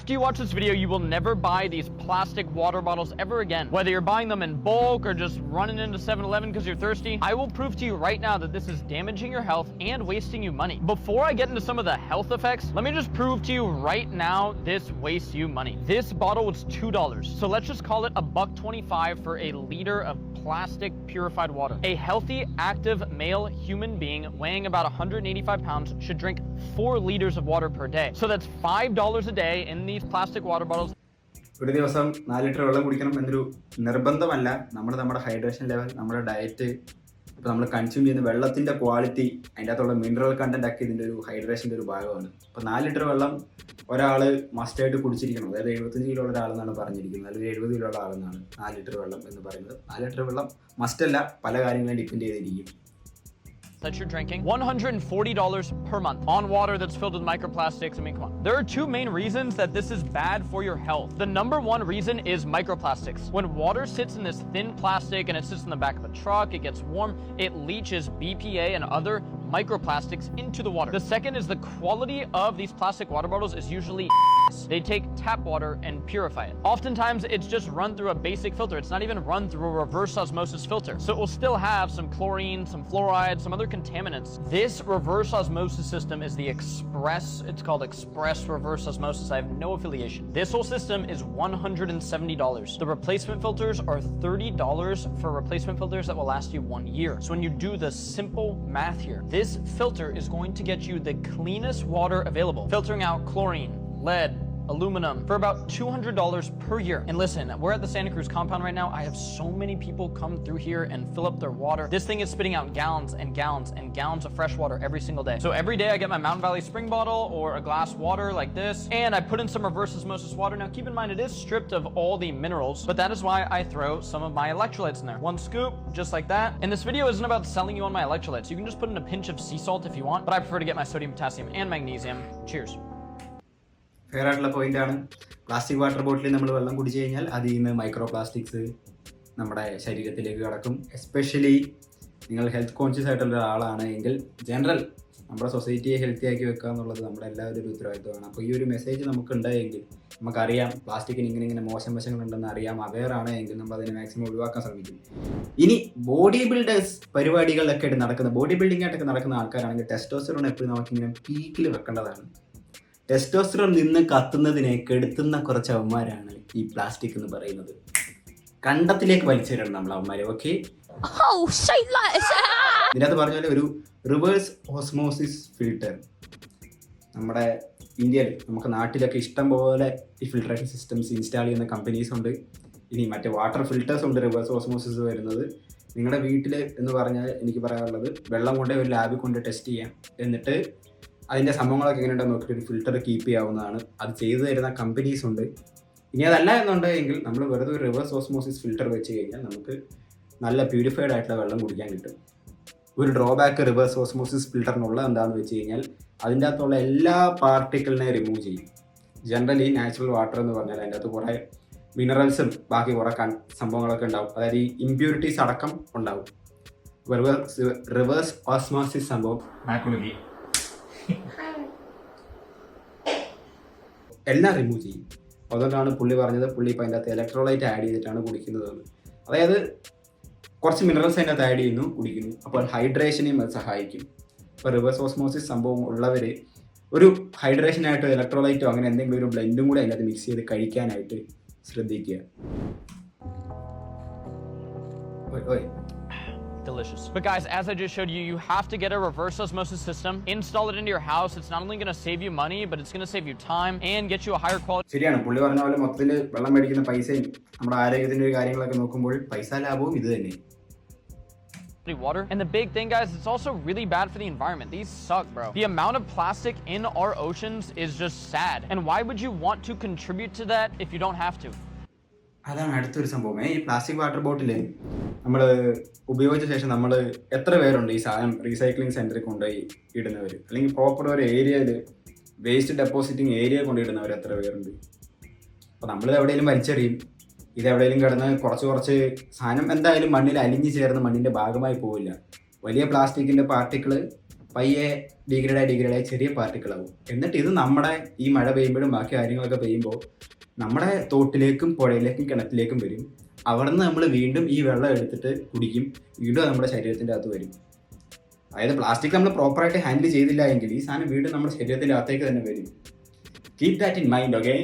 After you watch this video, you will never buy these plastic water bottles ever again. Whether you're buying them in bulk or just running into 7-Eleven because you're thirsty, I will prove to you right now that this is damaging your health and wasting you money. Before I get into some of the health effects, let me just prove to you right now this wastes you money. This bottle was $2, so let's just call it $1.25 for a liter of plastic purified water. A healthy, active male human being weighing about 185 pounds should drink 4 liters of water per day. So that's $5 a day in these plastic water bottles. ഒരു ദിവസം 4 litre വെള്ളം കുടിക്കണം എന്നൊരു നിർബന്ധമല്ല. നമ്മുടെ hydration level, നമ്മുടെ diet, ഇപ്പോൾ നമ്മൾ consume ചെയ്യുന്ന വെള്ളത്തിൻ്റെ ക്വാളിറ്റി, അതിൻ്റെ അകത്തുള്ള മിനറൽ കണ്ടന്റ് ഒക്കെ ഇതിൻ്റെ ഒരു ഹൈഡ്രേഷൻ്റെ ഒരു ഭാഗമാണ്. ഇപ്പോൾ 4 ലിറ്റർ വെള്ളം ഒരാൾ മസ്റ്റായിട്ട് കുടിച്ചിരിക്കണം. അതായത് 75 കിലോ ഉള്ള ഒരാളെന്നാണ് പറഞ്ഞിരിക്കുന്നത്, അല്ലെങ്കിൽ 70 കിലോ ഉള്ള ആളെന്നാണ് 4 ലിറ്റർ വെള്ളം എന്ന് പറയുന്നത്. 4 ലിറ്റർ വെള്ളം മസ്റ്റല്ല, പല കാര്യങ്ങളും ഡിപ്പെൻഡ് ചെയ്തിരിക്കും. That you're drinking $140 per month on water that's filled with microplastics. I mean, come on. There are 2 main reasons that this is bad for your health. The number 1 reason is microplastics. When water sits in this thin plastic and it sits in the back of a truck, it gets warm, it leaches BPA and other microplastics into the water. The second is the quality of these plastic water bottles is usually they take tap water and purify it. Oftentimes it's just run through a basic filter. It's not even run through a reverse osmosis filter. So it will still have some chlorine, some fluoride, some other contaminants. This reverse osmosis system is the it's called express reverse osmosis. I have no affiliation. This whole system is $170. The replacement filters are $30 for replacement filters that will last you 1 year. So when you do the simple math here, this filter is going to get you the cleanest water available, filtering out chlorine, lead, aluminum for about $200 per year. And listen, we're at the Santa Cruz compound right now. I have so many people come through here and fill up their water. This thing is spitting out gallons and gallons and gallons of fresh water every single day. So every day I get my Mountain Valley spring bottle or a glass water like this, and I put in some reverse osmosis water. Now keep in mind it is stripped of all the minerals, but that is why I throw some of my electrolytes in there. 1 scoop, just like that. And this video isn't about selling you on my electrolytes. You can just put in a pinch of sea salt if you want, but I prefer to get my sodium, potassium, and magnesium. Cheers. Fair ആയിട്ടുള്ള പോയിന്റാണ്. Plastic water bottle നമ്മൾ വെള്ളം കുടിച്ചു കഴിഞ്ഞാൽ അതിൽ നിന്ന് micro plastics നമ്മുടെ ശരീരത്തിലേക്ക് കടക്കും. എസ്പെഷ്യലി നിങ്ങൾ ഹെൽത്ത് കോൺഷ്യസ് ആയിട്ടുള്ള ഒരാളാണ് എങ്കിൽ ജനറൽ നമ്മുടെ സൊസൈറ്റിയെ ഹെൽത്തി ആക്കി വെക്കുക എന്നുള്ളത് നമ്മുടെ എല്ലാവരും ഒരു ഉത്തരവാദിത്വമാണ്. അപ്പോൾ ഈ ഒരു മെസ്സേജ് നമുക്ക് ഉണ്ടായെങ്കിൽ, നമുക്കറിയാം പ്ലാസ്റ്റിക്കിന് ഇങ്ങനെ മോശം വശങ്ങളുണ്ടെന്ന് അറിയാം, അവെയറാണ് എങ്കിൽ നമ്മൾ അതിനെ മാക്സിമം ഒഴിവാക്കാൻ ശ്രമിക്കും. ഇനി ബോഡി ബിൽഡേഴ്സ് പരിപാടികളിലൊക്കെ ആയിട്ട് നടക്കുന്ന, ബോഡി ബിൽഡിംഗ് ആയിട്ടൊക്കെ നടക്കുന്ന ആൾക്കാരാണെങ്കിൽ ടെസ്റ്റോസ്റ്ററോൺ എപ്പോഴും നമുക്കിങ്ങനെ പീക്കിൽ വെക്കേണ്ടതാണ്. ടെസ്റ്റോസ്റ്ററോൺ നിന്ന് കത്തുന്നതിനെ കെടുത്തുന്ന കുറച്ച് അവന്മാരാണ് ഈ പ്ലാസ്റ്റിക് എന്ന് പറയുന്നത്. കണ്ടത്തിലേക്ക് വലിച്ചേരണം നമ്മൾ അവന്മാരെ. ഓക്കെ, ഇതിനകത്ത് പറഞ്ഞാൽ ഒരു റിവേഴ്സ് ഓസ്മോസിസ് ഫിൽട്ടർ നമ്മുടെ ഇന്ത്യയിൽ, നമുക്ക് നാട്ടിലൊക്കെ ഇഷ്ടം പോലെ ഈ ഫിൽട്രേഷൻ സിസ്റ്റംസ് ഇൻസ്റ്റാൾ ചെയ്യുന്ന കമ്പനീസ് ഉണ്ട്. ഇനി മറ്റേ വാട്ടർ ഫിൽറ്റേഴ്സ് ഉണ്ട് റിവേഴ്സ് ഓസ്മോസിസ് വരുന്നത്. നിങ്ങളുടെ വീട്ടിൽ എന്ന് പറഞ്ഞാൽ എനിക്ക് പറയാനുള്ളത്, വെള്ളം കൊണ്ട് ഒരു ലാബിൽ കൊണ്ട് ടെസ്റ്റ് ചെയ്യാം, എന്നിട്ട് അതിൻ്റെ സംഭവങ്ങളൊക്കെ എങ്ങനെയുണ്ടെന്ന് നോക്കിയിട്ട് ഒരു ഫിൽറ്റർ കീപ്പ് ചെയ്യാവുന്നതാണ്. അത് ചെയ്തു തരുന്ന കമ്പനീസ് ഉണ്ട്. ഇനി അതല്ല എന്നുണ്ടെങ്കിൽ നമ്മൾ വെറുതെ ഒരു റിവേഴ്സ് ഓസ്മോസിസ് ഫിൽറ്റർ വെച്ച് കഴിഞ്ഞാൽ നമുക്ക് നല്ല പ്യൂരിഫൈഡ് ആയിട്ടുള്ള വെള്ളം കുടിക്കാൻ കിട്ടും. ഒരു ഡ്രോബാക്ക് റിവേഴ്സ് ഓസ്മോസിസ് ഫിൽറ്ററിനുള്ള എന്താണെന്ന് വെച്ച് കഴിഞ്ഞാൽ അതിൻ്റെ അകത്തുള്ള എല്ലാ പാർട്ടിക്കിളിനെ റിമൂവ് ചെയ്യും. ജനറലി നാച്ചുറൽ വാട്ടർ എന്ന് പറഞ്ഞാൽ അതിൻ്റെ അകത്ത് കുറേ മിനറൽസും ബാക്കി കുറേ സംഭവങ്ങളൊക്കെ ഉണ്ടാവും. അതായത് ഈ ഇമ്പ്യൂരിറ്റീസ് അടക്കം ഉണ്ടാവും. റിവേഴ്സ് ഓസ്മോസിസ് സംഭവം എല്ലാം റിമൂവ് ചെയ്യും. അതുകൊണ്ടാണ് പുള്ളി പറഞ്ഞത്, പുള്ളി ഇപ്പോൾ അതിൻ്റെ അകത്ത് ഇലക്ട്രോലൈറ്റ് ആഡ് ചെയ്തിട്ടാണ് കുടിക്കുന്നത്. അതായത് കുറച്ച് മിനറൽസ് അതിൻ്റെ അകത്ത് ആഡ് ചെയ്യുന്നു, കുടിക്കുന്നു. അപ്പോൾ ഹൈഡ്രേഷനെയും അത് സഹായിക്കും. ഇപ്പോൾ റിവേഴ്സ് ഓസ്മോസിസ് സംഭവം ഉള്ളവർ ഒരു ഹൈഡ്രേഷനായിട്ടോ ഇലക്ട്രോലൈറ്റോ അങ്ങനെ എന്തെങ്കിലും ഒരു ബ്ലെൻഡും കൂടി അതിൻ്റെ അകത്ത് മിക്സ് ചെയ്ത് കഴിക്കാനായിട്ട് ശ്രദ്ധിക്കുക. Delicious. But guys, as I just showed you, you have to get a reverse osmosis system, install it into your house. It's not only going to save you money, but it's going to save you time and get you a higher quality. ശരിയാണ്, പുള്ളി പറഞ്ഞ പോലെ മൊത്തത്തിൽ വെള്ളം മേടിക്കുന്ന പൈസയും നമ്മുടെ ആരോഗ്യത്തിന്റെ കാര്യങ്ങളൊക്കെ നോക്കുമ്പോൾ പൈസ ലാഭവും ഇത് തന്നെ. Water. And the big thing, guys, it's also really bad for the environment. These suck, bro. The amount of plastic in our oceans is just sad. And why would you want to contribute to that if you don't have to? അതാണ് അടുത്തൊരു സംഭവം. ഈ plastic water bottle നമ്മൾ ഉപയോഗിച്ച ശേഷം നമ്മൾ എത്ര പേരുണ്ട് ഈ സാധനം റീസൈക്ലിംഗ് സെൻറ്ററിൽ കൊണ്ടുപോയി ഇടുന്നവർ, അല്ലെങ്കിൽ പ്രോപ്പർ ഒരു ഏരിയയിൽ വേസ്റ്റ് ഡെപ്പോസിറ്റിംഗ് ഏരിയ കൊണ്ടിടുന്നവർ എത്ര പേരുണ്ട്? അപ്പോൾ നമ്മൾ എവിടെയെങ്കിലും വലിച്ചെറിയും, ഇതെവിടെയെങ്കിലും കിടന്ന് കുറച്ച് സാധനം എന്തായാലും മണ്ണിൽ അലിഞ്ഞു ചേർന്ന് മണ്ണിൻ്റെ ഭാഗമായി പോവില്ല. വലിയ പ്ലാസ്റ്റിക്കിൻ്റെ പാർട്ടിക്കിൾ പയ്യെ ഡിഗ്രേഡായി ചെറിയ പാർട്ടിക്കിളാവും. എന്നിട്ട് ഇത് നമ്മുടെ ഈ മഴ പെയ്യുമ്പോഴും ബാക്കി കാര്യങ്ങളൊക്കെ പെയ്യുമ്പോൾ നമ്മുടെ തോട്ടിലേക്കും പുഴയിലേക്കും കിണറ്റിലേക്കും വരും. അവിടെ നിന്ന് നമ്മൾ വീണ്ടും ഈ വെള്ളം എടുത്തിട്ട് കുടിക്കും, വീണ്ടും നമ്മുടെ ശരീരത്തിൻ്റെ അകത്ത് വരും. അതായത് പ്ലാസ്റ്റിക് നമ്മൾ പ്രോപ്പറായിട്ട് ഹാൻഡിൽ ചെയ്തില്ല എങ്കിൽ ഈ സാധനം വീണ്ടും നമ്മുടെ ശരീരത്തിൻ്റെ അകത്തേക്ക് തന്നെ വരും. Keep that in mind, okay?